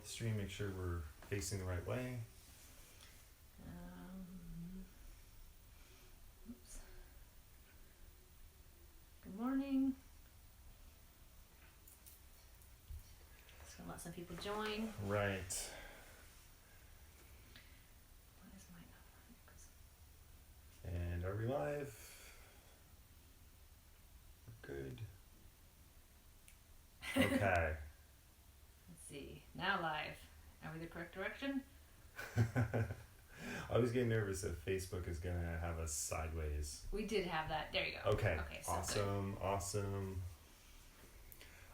the stream, make sure we're facing the right way. Oops. Good morning. Just gonna let some people join. Right. Why is mine not? And are we live? We're good. Okay. Let's see. Now live. Are we the correct direction? I was getting nervous if Facebook is going to have us sideways. We did have that. There you go. Okay. So awesome. Good. Awesome.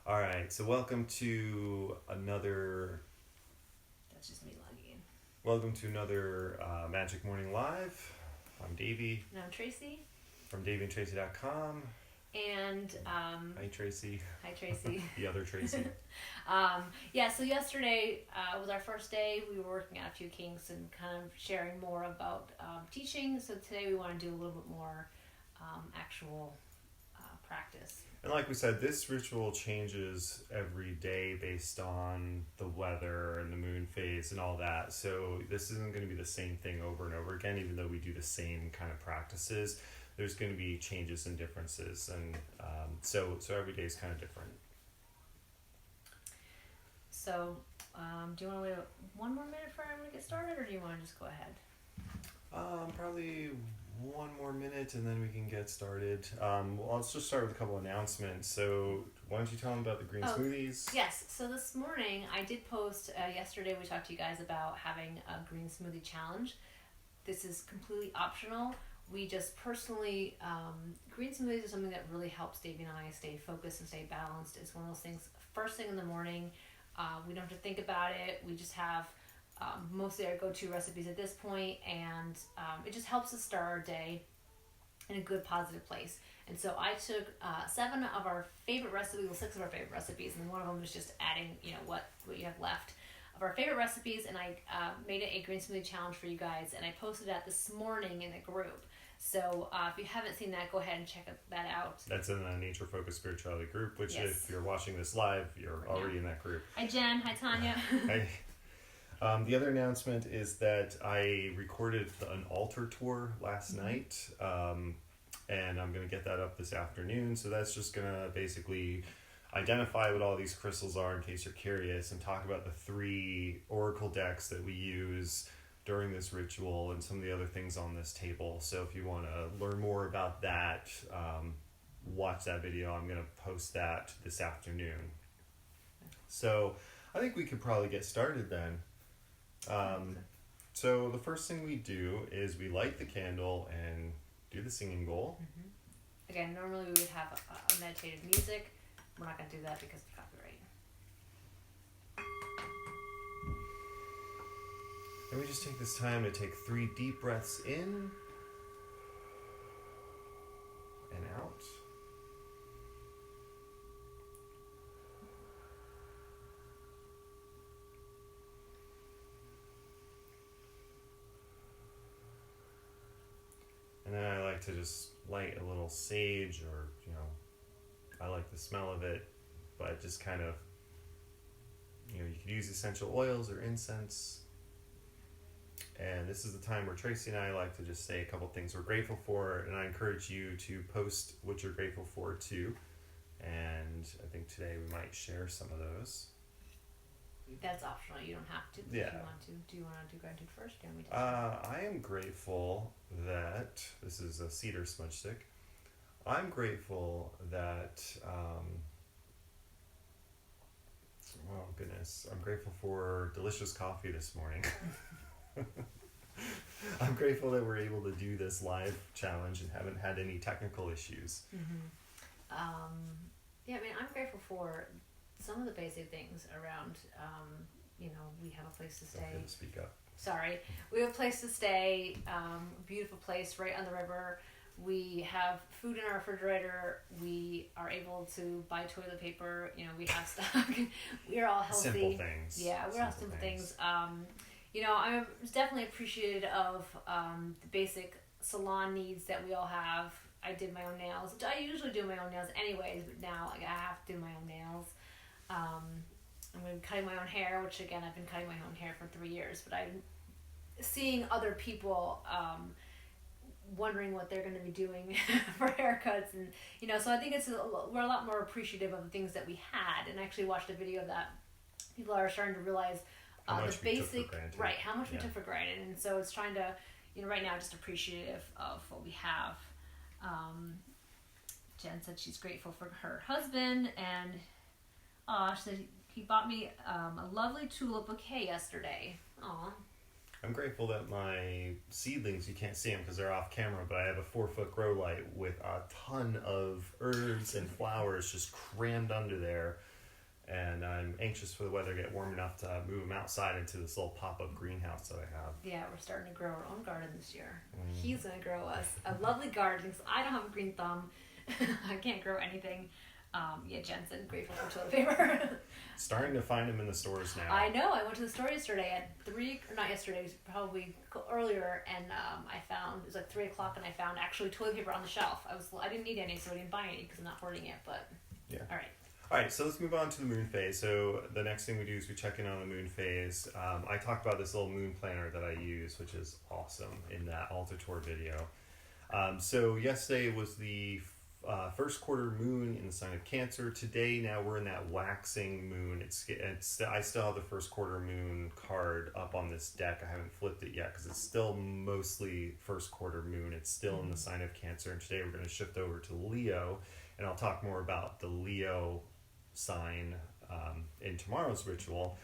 All right. So welcome to another... That's just me logging in. Welcome to another Magick Morning Live. I'm Davey. And I'm Tracy. From daveyandtracy.com. And hi Tracy. Hi Tracy. The other Tracy. So yesterday was our first day. We were working out a few kinks and kind of sharing more about teaching. So today we want to do a little bit more actual practice. And like we said, this ritual changes every day based on the weather and the moon phase and all that. So this isn't going to be the same thing over and over again, even though we do the same kind of practices. There's going to be changes and differences, and so every day is kind of different. So, do you want to wait one more minute for everyone to get started, or do you want to just go ahead? Probably one more minute, and then we can get started. Well, let's just start with a couple announcements. So, why don't you tell them about the green smoothies? Yes. So this morning I did post. Yesterday we talked to you guys about having a green smoothie challenge. This is completely optional. We just personally, green smoothies is something that really helps Davey and I stay focused and stay balanced. It's one of those things, first thing in the morning, we don't have to think about it. We just have mostly our go-to recipes at this point, and it just helps us start our day in a good, positive place. And so I took 7 of our favorite recipes, well, 6 of our favorite recipes, and then one of them was just adding, what you have left of our favorite recipes, and I made it a green smoothie challenge for you guys, and I posted that this morning in the group. So if you haven't seen that, go ahead and check that out. That's in the Nature Focused Spirituality group, which yes. If you're watching this live, you're already in that group. Hi Jen, hi Tanya. Hi. The other announcement is that I recorded an altar tour last night, and I'm going to get that up this afternoon. So that's just going to basically identify what all these crystals are in case you're curious, and talk about the 3 oracle decks that we use during this ritual and some of the other things on this table. So if you want to learn more about that, watch that video. I'm going to post that this afternoon. So I think we could probably get started then. So the first thing we do is we light the candle and do the singing bowl. Mm-hmm. Again, normally we would have a meditative music. We're not going to do that because of copyright. And we just take this time to take 3 deep breaths in and out. And then I like to just light a little sage, or, I like the smell of it, but just kind of, you could use essential oils or incense. And this is the time where Tracy and I like to just say a couple things we're grateful for, and I encourage you to post what you're grateful for too. And I think today we might share some of those. That's optional. You don't have to. Yeah. If you want to. Do you want to do gratitude first? Do you want me to I am grateful that this is a cedar smudge stick. I'm grateful that oh goodness, I'm grateful for delicious coffee this morning. I'm grateful that we're able to do this live challenge and haven't had any technical issues. Mm-hmm. I'm grateful for some of the basic things around, we have a place to stay. Okay, speak up. Sorry. We have a place to stay, beautiful place right on the river. We have food in our refrigerator. We are able to buy toilet paper. We have stock. We are all healthy. Simple things. Yeah, we're all simple things. I'm definitely appreciative of the basic salon needs that we all have. I did my own nails, which I usually do my own nails anyways, but now I have to do my own nails. I'm going to be cutting my own hair, which again, I've been cutting my own hair for 3 years, but I'm seeing other people wondering what they're going to be doing for haircuts, and so I think we're a lot more appreciative of the things that we had, and I actually watched a video of that. People are starting to realize the basic, right, how much we took for granted, and so it's trying to, right now, just appreciative of what we have. Jen said she's grateful for her husband, and she said he bought me a lovely tulip bouquet yesterday. Aw. I'm grateful that my seedlings, you can't see them because they're off camera, but I have a 4-foot grow light with a ton of herbs and flowers just crammed under there. And I'm anxious for the weather to get warm enough to move them outside into this little pop-up greenhouse that I have. Yeah, we're starting to grow our own garden this year. He's going to grow us a lovely garden because I don't have a green thumb. I can't grow anything. Jensen, grateful for toilet paper. Starting to find them in the stores now. I know. I went to the store yesterday at 3, or not yesterday, it was probably earlier, and I found, it was like 3 o'clock, and I found actually toilet paper on the shelf. I didn't need any, so I didn't buy any because I'm not hoarding it, but yeah. All right. All right, so let's move on to the moon phase. So the next thing we do is we check in on the moon phase. I talked about this little moon planner that I use, which is awesome, in that Altar Tour video. So yesterday was the first quarter moon in the sign of Cancer. Today, now we're in that waxing moon. I still have the first quarter moon card up on this deck. I haven't flipped it yet because it's still mostly first quarter moon. It's still in the sign of Cancer. And today we're going to shift over to Leo, and I'll talk more about the Leo sign in tomorrow's ritual.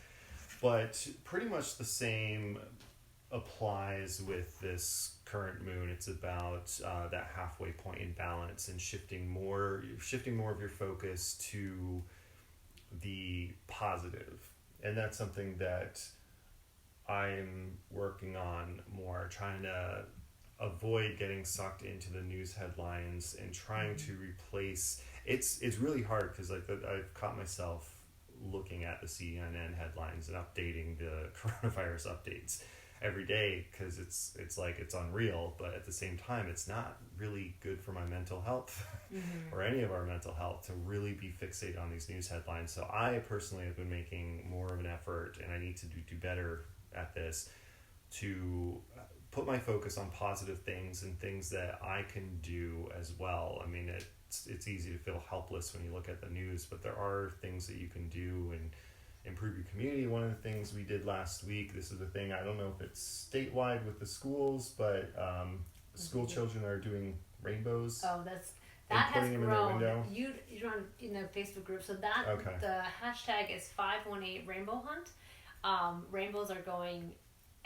But pretty much the same applies with this current moon. It's about that halfway point in balance and shifting more of your focus to the positive. And that's something that I'm working on more, trying to avoid getting sucked into the news headlines and trying to replace. It's really hard because I've caught myself looking at the CNN headlines and updating the coronavirus updates every day because it's like it's unreal, but at the same time it's not really good for my mental health or any of our mental health to really be fixated on these news headlines. So I personally have been making more of an effort, and I need to do better at this, to put my focus on positive things and things that I can do as well. I mean, it's easy to feel helpless when you look at the news, but there are things that you can do and improve your community. One of the things we did last week, this is a thing, I don't know if it's statewide with the schools, but school children are doing rainbows. Oh, that has grown. You're on in the Facebook group, so that the hashtag is 518 Rainbow Hunt. Rainbows are going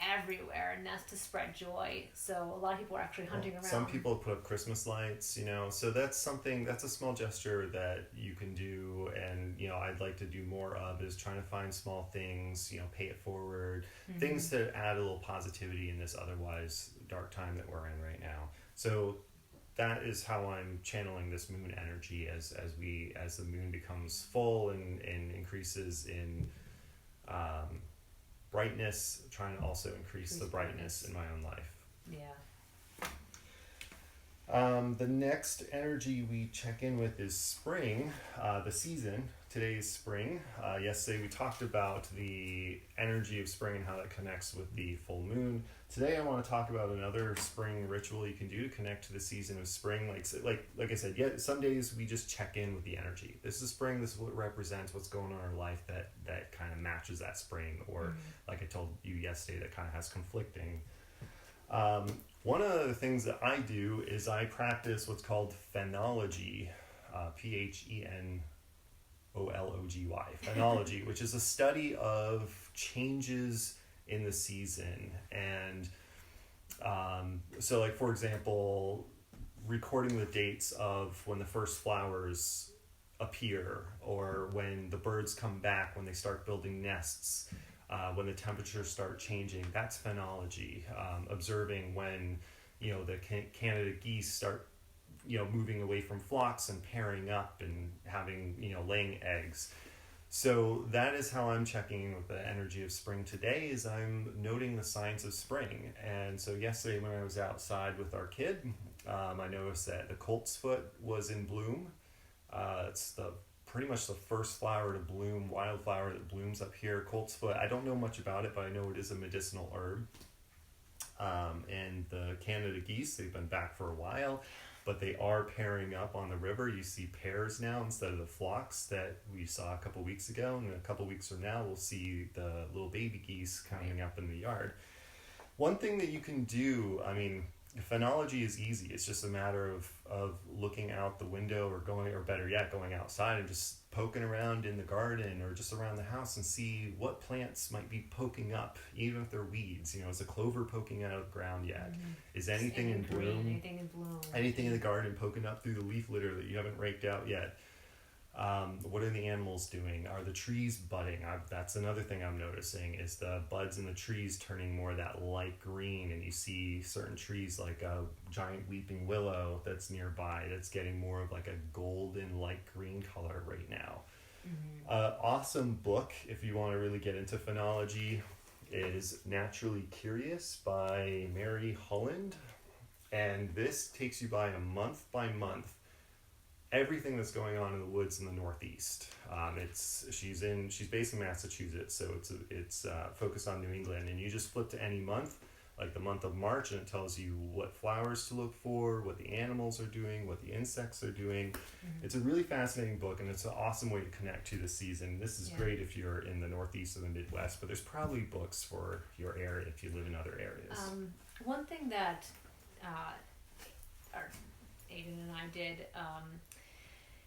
everywhere, and that's to spread joy. So a lot of people are actually hunting around. Some people put up Christmas lights, so that's a small gesture that you can do, and I'd like to do more of, is trying to find small things, pay it forward, things to add a little positivity in this otherwise dark time that we're in right now. So that is how I'm channeling this moon energy as the moon becomes full and increases in brightness, trying to also increase the brightness in my own life. Yeah. The next energy we check in with is spring, the season. Today is spring. Yesterday we talked about the energy of spring and how that connects with the full moon. Today I want to talk about another spring ritual you can do to connect to the season of spring. Like I said, some days we just check in with the energy. This is spring. This is what represents what's going on in our life that kind of matches that spring, or like I told you yesterday, that kind of has conflicting. One of the things that I do is I practice what's called phenology, Phenology, phenology, which is a study of changes in the season. And so, like, for example, recording the dates of when the first flowers appear, or when the birds come back, when they start building nests, when the temperatures start changing. That's phenology. Observing when the Canada geese start moving away from flocks and pairing up and having laying eggs. So that is how I'm checking in with the energy of spring today, is I'm noting the signs of spring. And so yesterday when I was outside with our kid, I noticed that the colt's foot was in bloom. It's the pretty much the first flower to bloom, wildflower that blooms up here, coltsfoot. I don't know much about it, but I know it is a medicinal herb. And the Canada geese, they've been back for a while, but they are pairing up on the river. You see pairs now instead of the flocks that we saw a couple weeks ago. And a couple weeks from now, we'll see the little baby geese coming up in the yard. One thing that you can do, I mean, phenology is easy. It's just a matter of looking out the window or going, or better yet, going outside and just poking around in the garden or just around the house and see what plants might be poking up, even if they're weeds. You know, is a clover poking out of the ground yet? Is anything in bloom? Anything in bloom. Anything in the garden poking up through the leaf litter that you haven't raked out yet? What are the animals doing? Are the trees budding? That's another thing I'm noticing, is the buds in the trees turning more that light green, and you see certain trees like a giant weeping willow that's nearby that's getting more of like a golden light green color right now. Awesome book if you want to really get into phenology is Naturally Curious by Mary Holland, and this takes you by month everything that's going on in the woods in the Northeast. She's based in Massachusetts, so it's focused on New England, and you just flip to any month, like the month of March, and it tells you what flowers to look for, what the animals are doing, what the insects are doing. It's a really fascinating book, and it's an awesome way to connect to the season. This is great if you're in the Northeast or the Midwest, but there's probably books for your area if you live in other areas. One thing that Aiden and I did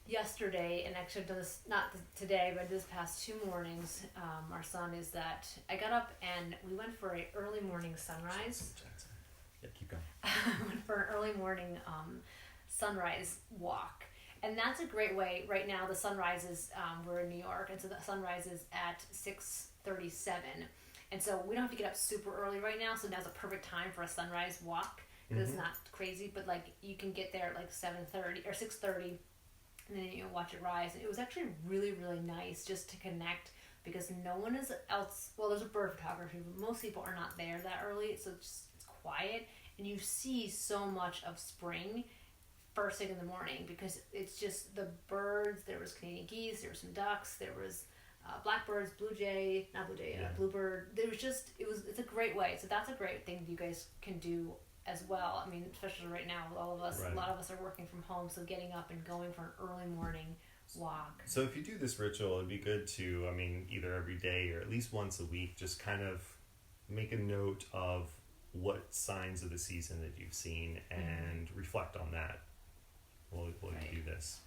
yesterday, and actually I've done this not today, but this past 2 mornings, our son, is that I got up and we went for an early morning sunrise. Yeah, keep going. Went for an early morning sunrise walk, and that's a great way. Right now, the sunrise is we're in New York, and so the sunrise is at 6:37, and so we don't have to get up super early right now. So now's a perfect time for a sunrise walk because it's not crazy, but like you can get there at like 7:30 or 6:30. And then you watch it rise. It was actually really, really nice just to connect, because no one is else. Well, there's a bird photography, but most people are not there that early, so it's quiet, and you see so much of spring first thing in the morning, because it's just the birds. There was Canadian geese, there were some ducks, there was blackbirds, bluebird. There was it's a great way. So that's a great thing you guys can do as well. I mean, especially right now with all of us, a lot of us are working from home, so getting up and going for an early morning walk. So if you do this ritual, it'd be good to, I mean, either every day or at least once a week, just kind of make a note of what signs of the season that you've seen and reflect on that while you do this.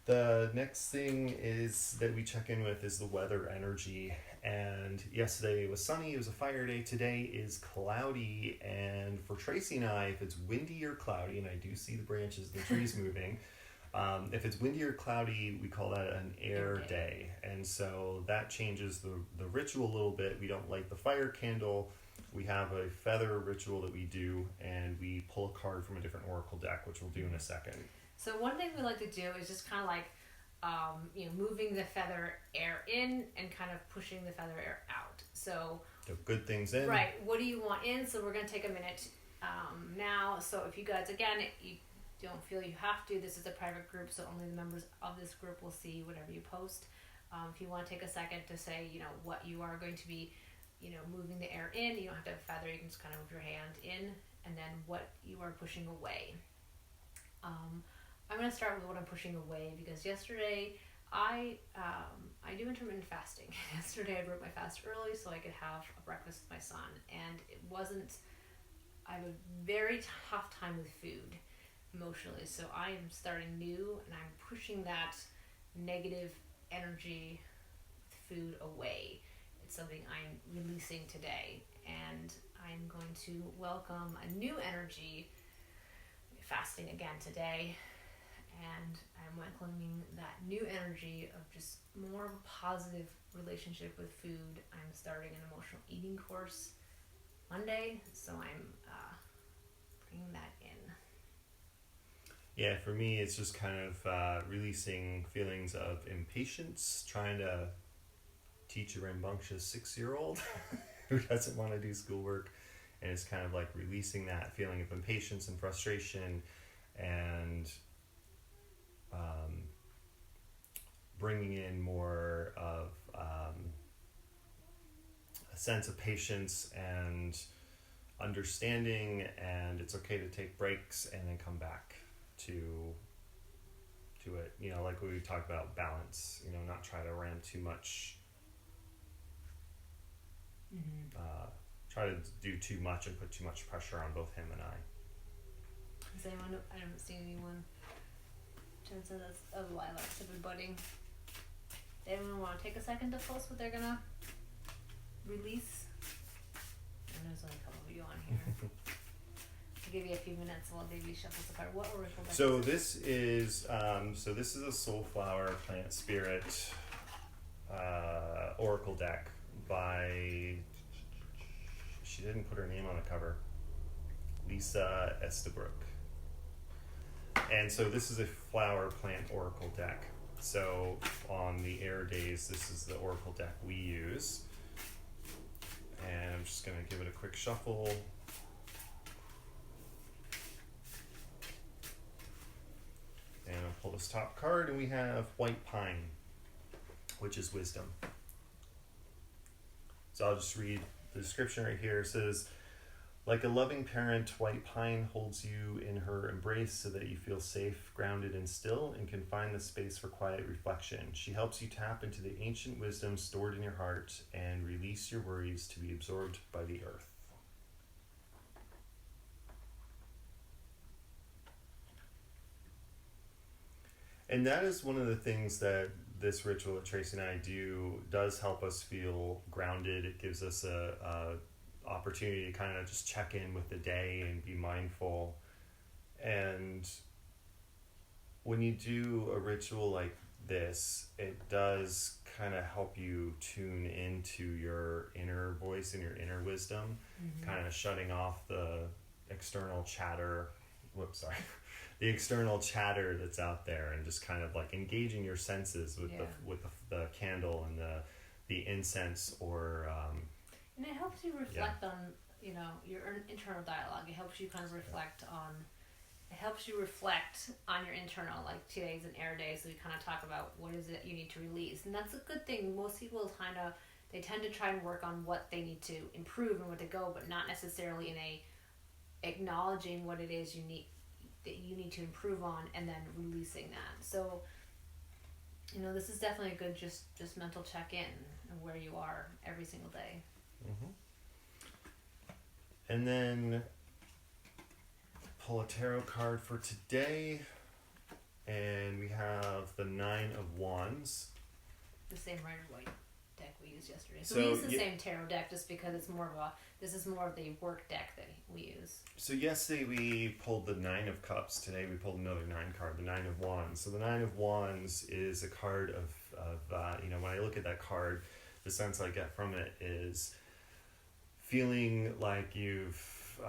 The next thing is that we check in with is the weather energy. And yesterday was sunny, it was a fire day. Today is cloudy, and for Tracy and I, if it's windy or cloudy, and I do see the branches and the trees moving, if it's windy or cloudy, we call that an air day. And so that changes the ritual a little bit. We don't light the fire candle. We have a feather ritual that we do, and we pull a card from a different oracle deck, which we'll do in a second. So one thing we like to do is just kind of like, moving the feather air in and kind of pushing the feather air out. So good things in. Right. What do you want in? So we're going to take a minute now. So if you guys, again, you don't feel you have to, this is a private group, so only the members of this group will see whatever you post. If you want to take a second to say, what you are going to be, moving the air in, you don't have to have a feather, you can just kind of move your hand in, and then what you are pushing away. I'm going to start with what I'm pushing away, because yesterday I do intermittent fasting. Yesterday I broke my fast early so I could have a breakfast with my son, and I have a very tough time with food emotionally, so I am starting new, and I'm pushing that negative energy with food away. It's something I'm releasing today, and I'm going to welcome a new energy, fasting again today. And I'm welcoming that new energy of just more of a positive relationship with food. I'm starting an emotional eating course Monday, so I'm bringing that in. Yeah, for me, it's just kind of releasing feelings of impatience, trying to teach a rambunctious 6-year-old who doesn't want to do schoolwork. And it's kind of like releasing that feeling of impatience and frustration, and bringing in more of a sense of patience and understanding, and it's okay to take breaks and then come back to it. You know, like we talked about balance, you know, not try to ram too much, try to do too much and put too much pressure on both him and I. Does anyone, I haven't seen anyone in terms of lilacs have been budding. Does anyone want to take a second to post what they're gonna release? And there's only a couple of you on here. I'll give you a few minutes while Davey shuffles the card. What oracle deck So is this is a Soulflower Plant Spirit oracle deck by, she didn't put her name on the cover, Lisa Estabrook. And so this is a flower plant oracle deck. So on the air days, this is the oracle deck we use. And I'm just going to give it a quick shuffle. And I'll pull this top card, and we have White Pine, which is wisdom. So I'll just read the description right here. It says, like a loving parent, White Pine holds you in her embrace so that you feel safe, grounded, and still, and can find the space for quiet reflection. She helps you tap into the ancient wisdom stored in your heart and release your worries to be absorbed by the earth. And that is one of the things that this ritual that Tracy and I do does help us feel grounded. It gives us a opportunity to kind of just check in with the day and be mindful. And when you do a ritual like this, it does kind of help you tune into your inner voice and your inner wisdom, kind of shutting off the external chatter. The external chatter that's out there, and just kind of like engaging your senses with the candle and the incense, or and it helps you reflect on, you know, your internal dialogue. It helps you kind of reflect on your internal, like today's an air day, so we kind of talk about what is it you need to release. And that's a good thing. Most people they tend to try and work on what they need to improve and where to go, but not necessarily in a acknowledging what it is that you need to improve on and then releasing that. So, you know, this is definitely a good just mental check-in of where you are every single day. And then pull a tarot card for today, and we have the Nine of Wands. The same Rider-Waite deck we used yesterday. So we use the same tarot deck just because it's this is more of the work deck that we use. So yesterday we pulled the Nine of Cups. Today we pulled another 9 card, the Nine of Wands. So the Nine of Wands is a card of you know, when I look at that card, the sense I get from it is feeling like you've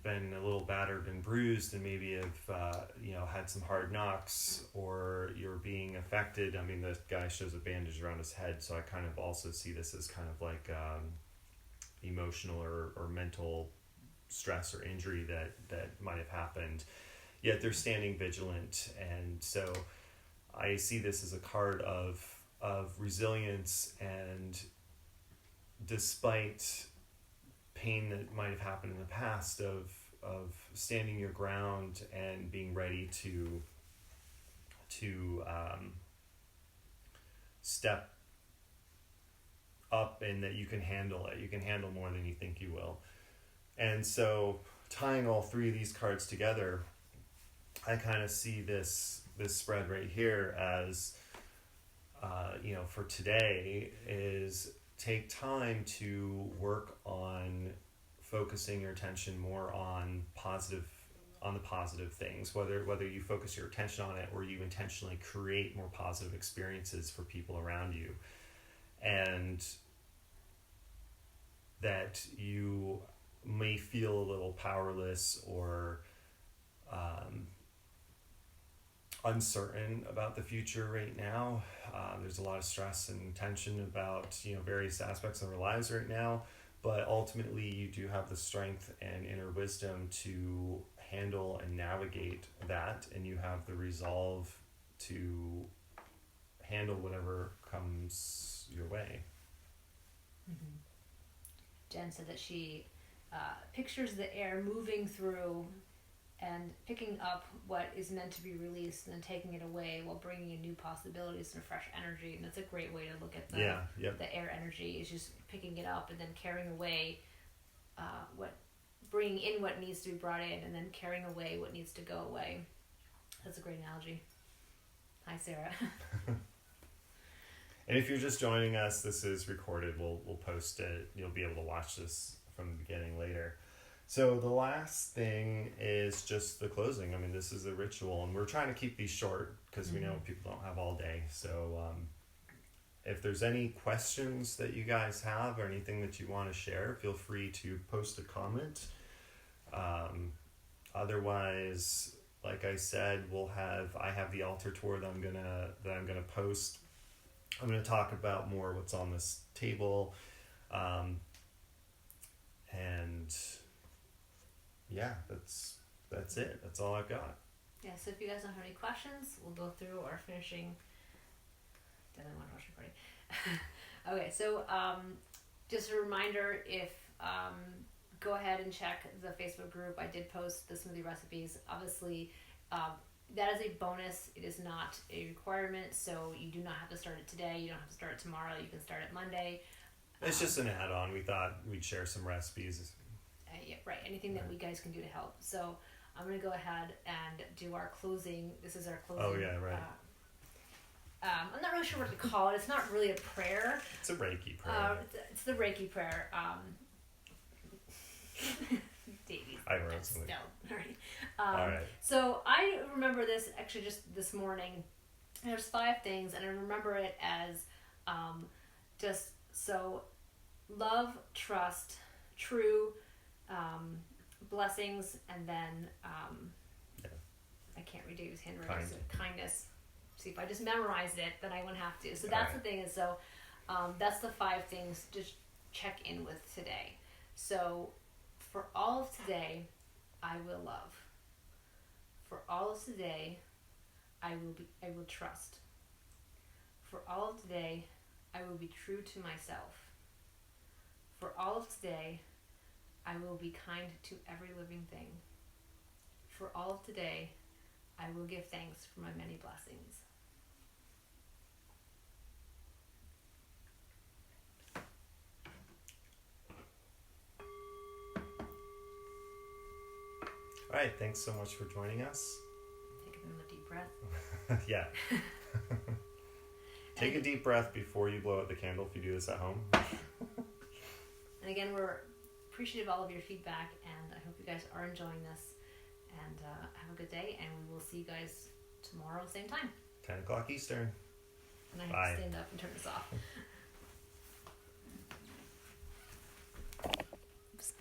been a little battered and bruised, and maybe have you know, had some hard knocks, or you're being affected. I mean, the guy shows a bandage around his head, so I kind of also see this as kind of like emotional or mental stress or injury that might have happened, yet they're standing vigilant. And so I see this as a card of resilience, and despite pain that might have happened in the past, of standing your ground and being ready to step up, and that you can handle it. You can handle more than you think you will. And so tying all three of these cards together, I kind of see this spread right here as, you know, for today is take time to work on focusing your attention more on the positive things, whether you focus your attention on it or you intentionally create more positive experiences for people around you, and that you may feel a little powerless or uncertain about the future right now. There's a lot of stress and tension about, you know, various aspects of our lives right now, but ultimately you do have the strength and inner wisdom to handle and navigate that, and you have the resolve to handle handle whatever comes your way. Mm-hmm. Jen said that she pictures the air moving through and picking up what is meant to be released and then taking it away while bringing in new possibilities and fresh energy. And that's a great way to look at the air energy, is just picking it up and then carrying away bringing in what needs to be brought in and then carrying away what needs to go away. That's a great analogy. Hi, Sarah. And if you're just joining us, this is recorded. We'll post it. You'll be able to watch this from the beginning later. So the last thing is just the closing. I mean, this is a ritual, and we're trying to keep these short because we know people don't have all day. So if there's any questions that you guys have or anything that you want to share, feel free to post a comment. Otherwise, like I said, I have the altar tour that I'm gonna post. I'm gonna talk about more what's on this table, and yeah, that's it. That's all I've got. Yeah. So if you guys don't have any questions, we'll go through our finishing. Definitely want to watch recording. Okay. So just a reminder, if go ahead and check the Facebook group. I did post the smoothie recipes. Obviously, that is a bonus. It is not a requirement, so you do not have to start it today. You don't have to start it tomorrow. You can start it Monday. It's just an add-on. We thought we'd share some recipes. Yeah, right. Anything that we guys can do to help. So I'm going to go ahead and do our closing. This is our closing. Oh, yeah, right. I'm not really sure what to call it. It's not really a prayer. It's a Reiki prayer. It's the Reiki prayer. Davey. I wrote something. No, right. All right. So I remember this actually just this morning. There's 5 things, and I remember it as just so love, trust, true, blessings, and then I can't read David's handwriting. So kindness. See, if I just memorized it, then I wouldn't have to. So that's the thing. Is so that's the 5 things to check in with today. So for all of today, I will love. For all of today, I will trust. For all of today, I will be true to myself. For all of today, I will be kind to every living thing. For all of today, I will give thanks for my many blessings. All right, thanks so much for joining us. Take another deep breath. Yeah. Take a deep breath before you blow out the candle if you do this at home. And again, we're appreciative of all of your feedback, and I hope you guys are enjoying this. And have a good day, and we will see you guys tomorrow, same time. 10 o'clock Eastern. And I have to stand up and turn this off.